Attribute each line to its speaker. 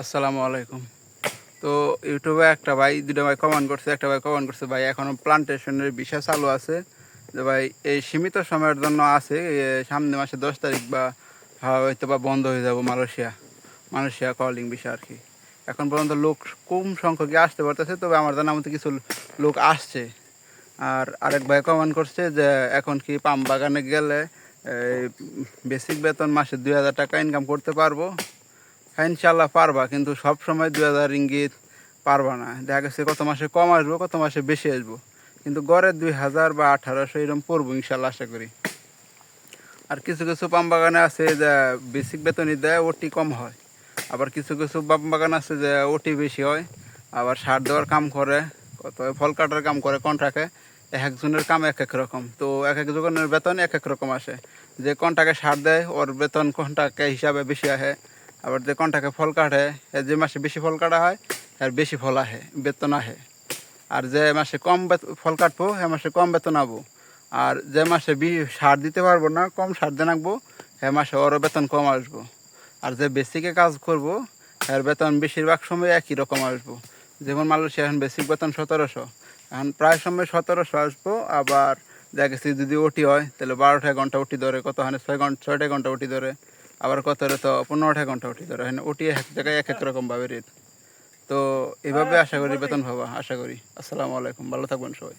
Speaker 1: আসসালামু আলাইকুম। তো ইউটিউবে একটা ভাই দুটো ভাই কমেন্ট করছে, একটা ভাই কমেন্ট করছে ভাই এখনো প্লান্টেশনের বিষয় চালু আছে, যে ভাই এই সীমিত সময়ের জন্য আছে, সামনে মাসে 10 তারিখ বা হয়তো বা বন্ধ হয়ে যাব মালয়েশিয়া কলিং বিষয় আর কি। এখন পর্যন্ত লোক কম সংখ্যকই আসতে পারতেছে, তবে আমার জানা মতো কিছু লোক আসছে। আর আরেক ভাই কমেন্ট করছে যে এখন কি পাম বাগানে গেলে বেসিক বেতন মাসে 2000 টাকা ইনকাম করতে পারবো? হ্যাঁ, ইনশাল্লাহ পারবা, কিন্তু সব সময় 2000 রিঙ্গিত পারবা না। দেখা গেছে কত মাসে কম আসবো, কত মাসে বেশি আসবো, কিন্তু গড়ে 2000 বা 1800 এরকম পড়বো ইনশাল্লাহ, আশা করি। আর কিছু কিছু পাম বাগানে আছে যে বেসিক বেতনই দেয়, ওটি কম হয়। আবার কিছু কিছু পাম বাগান আছে যে ওটি বেশি হয়, আবার সার দেওয়ার কাম করে, কত ফল কাটার কাম করে কন্ট্রাক্টে। এক একজনের কাম এক এক রকম, তো এক এক জনের বেতন এক এক রকম আসে। যে কন্ট্রাক্টে সার দেয় ওর বেতন কন্ট্রাক্টে হিসাবে বেশি আসে। আবার যে কন্ট্রাক্টে ফল কাটে, যে মাসে বেশি ফল কাটা হয় আর বেশি ফল আহে, বেতন আহে। আর যে মাসে কম ফল কাটবো সে মাসে কম বেতন আবো। আর যে মাসে সার দিতে পারবো না, কম সার দিয়ে রাখবো, সে মাসে ওরও বেতন কম আসবো। আর যে বেসিকে কাজ করবো এর বেতন বেশিরভাগ সময় একই রকম আসবো। যেমন মালয়েশিয়া এখন বেসিক বেতন 1700, এখন প্রায় সময় 1700 আসবো। আবার দেখা গেছে যদি ওটি হয় তাহলে 12টা ঘন্টা ওটি ধরে, কত হয় 6টা ঘন্টা ওটি ধরে, আবার কত হলে তো 15টা ঘন্টা ওটি ধরে। এখন ওটি এক জায়গায় এক এক রকম ভাবে রেট। তো এভাবে আশা করি বেতন পাবা, আশা করি। আসসালামু আলাইকুম, ভালো থাকবেন সবাই।